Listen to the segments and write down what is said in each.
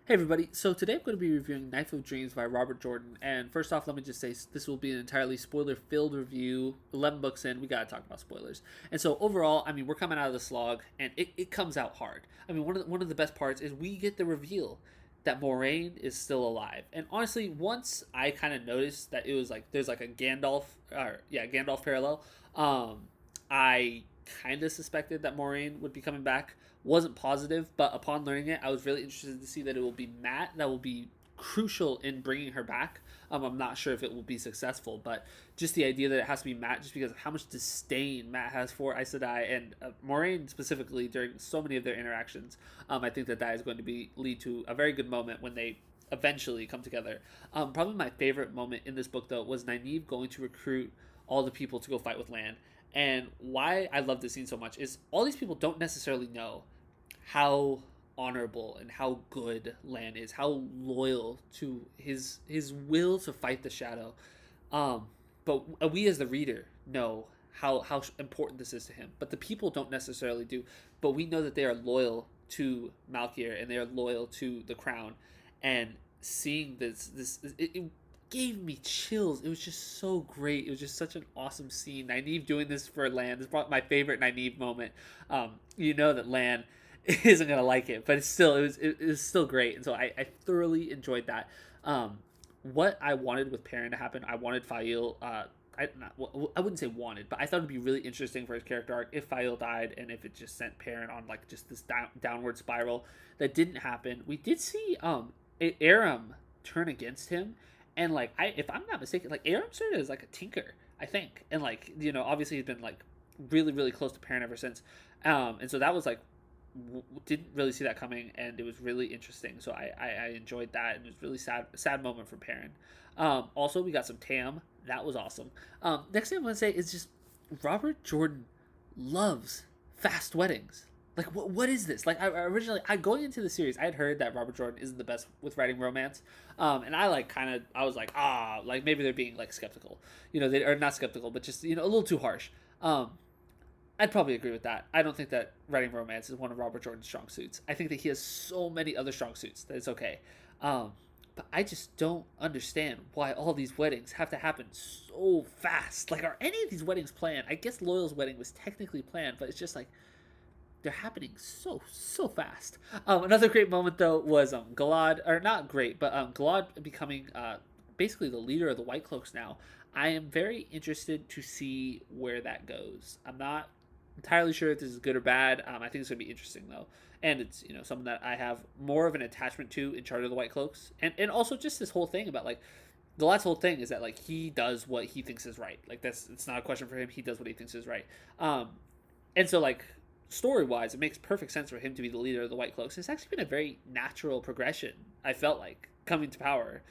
Hey everybody, so today I'm going to be reviewing Knife of Dreams by Robert Jordan, and first off, let me just say this will be an entirely spoiler-filled review. 11 books in, we gotta talk about spoilers. And so overall, we're coming out of the slog, and it comes out hard. One of the best parts is we get the reveal that Moraine is still alive. And honestly, once I kind of noticed that it was like, there's like a Gandalf parallel, I kind of suspected that Moraine would be coming back. Wasn't positive, but upon learning it, I was really interested to see that it will be Matt that will be crucial in bringing her back. I'm not sure if it will be successful, but just the idea that it has to be Matt, just because of how much disdain Matt has for Aes Sedai and Moraine specifically during so many of their interactions, I think that is going to lead to a very good moment when they eventually come together. Probably my favorite moment in this book though was Nynaeve going to recruit all the people to go fight with Lan. And why I love this scene so much is all these people don't necessarily know how honorable and how good Lan is, how loyal to his will to fight the shadow. But we as the reader know how important this is to him. But the people don't necessarily do. But we know that they are loyal to Malkier and they are loyal to the crown. And seeing it gave me chills. It was just so great. It was just such an awesome scene. Nynaeve doing this for Lan. This is probably my favorite Nynaeve moment. You know that Lan isn't gonna like it, but it was still great, and so I thoroughly enjoyed that. What I wanted with Perrin to happen, I wanted Fael. I wouldn't say wanted, but I thought it'd be really interesting for his character arc if Fael died and if it just sent Perrin on like just this downward spiral. That didn't happen. We did see Aram turn against him, and like if I'm not mistaken, like Aram started as like a tinker, I think, and like obviously he's been like really close to Perrin ever since, and so that was like didn't really see that coming, and it was really interesting. So I enjoyed that, and it was really sad moment for Perrin. Also, we got some Tam. That was awesome. Next thing I'm gonna say is just Robert Jordan loves fast weddings. Like what is this? Like I going into the series, I had heard that Robert Jordan isn't the best with writing romance, and I was like like maybe they're being like skeptical, they are not skeptical, but just a little too harsh. I'd probably agree with that. I don't think that writing romance is one of Robert Jordan's strong suits. I think that he has so many other strong suits that it's okay. But I just don't understand why all these weddings have to happen so fast. Like, are any of these weddings planned? I guess Loyal's wedding was technically planned, but it's just like they're happening so fast. Another great moment though was Galad, or not great, but Galad becoming basically the leader of the White Cloaks now. I am very interested to see where that goes. I'm not entirely sure if this is good or bad. I think it's gonna be interesting though, and it's something that I have more of an attachment to in Charter of the White Cloaks, and also just this whole thing about like the last whole thing is that like he does what he thinks is right. Like it's not a question for him. He does what he thinks is right. And so like story wise, it makes perfect sense for him to be the leader of the White Cloaks. It's actually been a very natural progression. I felt like coming to power.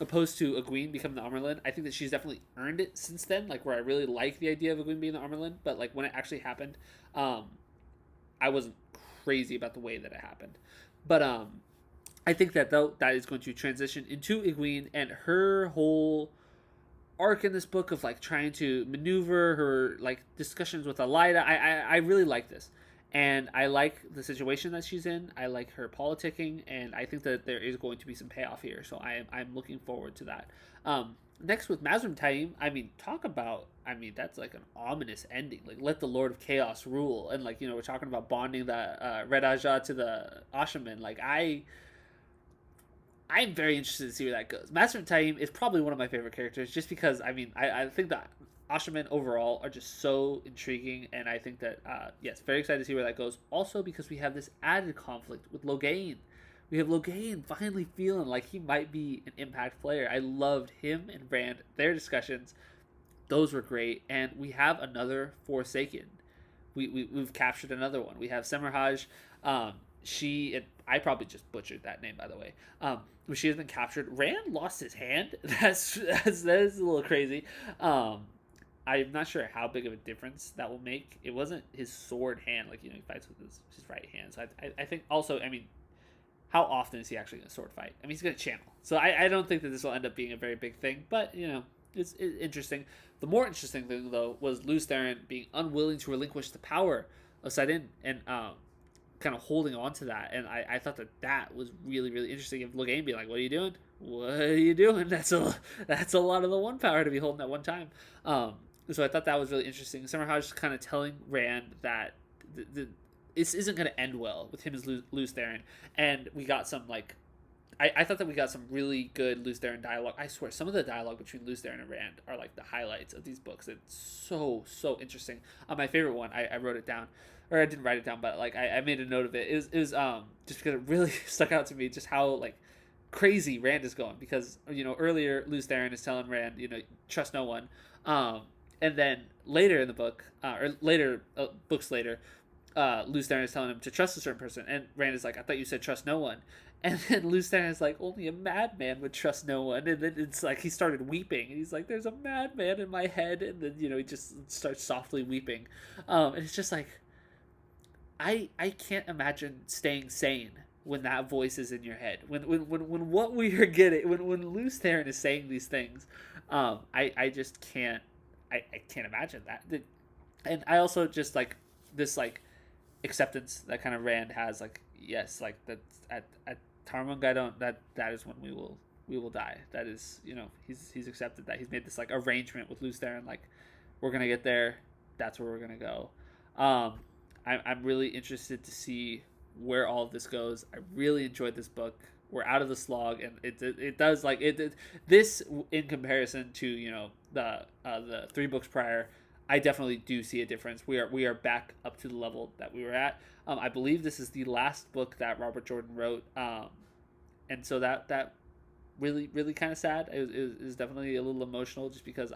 Opposed to Egwene becoming the Amerlin, I think that she's definitely earned it since then. Like where I really like the idea of Egwene being the Amerlin, but like when it actually happened, I wasn't crazy about the way that it happened. But I think that though that is going to transition into Egwene and her whole arc in this book of like trying to maneuver her like discussions with Elida. I really like this. And I like the situation that she's in. I like her politicking, and I think that there is going to be some payoff here. So I'm looking forward to that. Next with Mazrim Taim, talk about, that's like an ominous ending. Like, let the Lord of Chaos rule. And, like, we're talking about bonding the Red Aja to the Ashaman. Like, I'm very interested to see where that goes. Mazrim Taim is probably one of my favorite characters just because, I think that Ashaman overall are just so intriguing, and I think that yes, very excited to see where that goes. Also because we have this added conflict with Logain. We have Logain finally feeling like he might be an impact player. I loved him and Rand, their discussions. Those were great, and we have another Forsaken. We've captured another one. We have Semerhaj. She and I probably just butchered that name, by the way. She has been captured. Rand lost his hand. That is a little crazy. I'm not sure how big of a difference that will make. It wasn't his sword hand, like he fights with his right hand. So I think also, how often is he actually going to sword fight? He's going to channel. So I don't think that this will end up being a very big thing. But it's interesting. The more interesting thing though was Lews Therin being unwilling to relinquish the power of Saidin, and kind of holding on to that, and I thought that was really really interesting. Of Logain being like, "What are you doing? What are you doing?" That's a lot of the one power to be holding at one time. So I thought that was really interesting. Summer Hodge kind of telling Rand that this isn't going to end well with him as Lews Therin, and we got some like. I thought that we got some really good Lews Therin dialogue. I swear, some of the dialogue between Lews Therin and Rand are like the highlights of these books. It's so interesting. My favorite one, I wrote it down, or I didn't write it down, but like I made a note of it. It was just because it really stuck out to me, just how like crazy Rand is going. Because earlier Lews Therin is telling Rand, trust no one, and then later in the book, or later books later, Lews Therin is telling him to trust a certain person, and Rand is like, I thought you said trust no one. And then Lews Therin is like, only a madman would trust no one. And then it's like he started weeping. And he's like, there's a madman in my head. And then, he just starts softly weeping. And it's just like, I can't imagine staying sane when that voice is in your head. When what we are getting, when Lews Therin is saying these things, I just can't, I can't imagine that. And I also just like this like acceptance that kind of Rand has, like, yes, like that at Tarmon that is when we will die. That is, he's accepted that. He's made this like arrangement with Lews Therin, like, we're gonna get there, that's where we're gonna go. I'm really interested to see where all of this goes. I really enjoyed this book. We're out of the slog, and it does like this in comparison to the 3 books prior. I definitely do see a difference. We are back up to the level that we were at. I believe this is the last book that Robert Jordan wrote, and so that really really kind of sad. It was definitely a little emotional, just because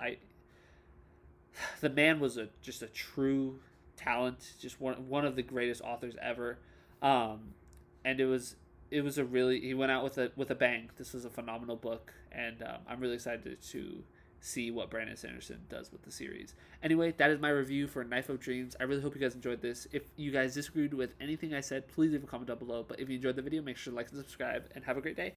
the man was just a true talent, just one of the greatest authors ever, and it was a really, he went out with a bang. This was a phenomenal book, and I'm really excited to see what Brandon Sanderson does with the series. Anyway, that is my review for Knife of Dreams. I really hope you guys enjoyed this. If you guys disagreed with anything I said, please leave a comment down below. But if you enjoyed the video, make sure to like and subscribe, and have a great day.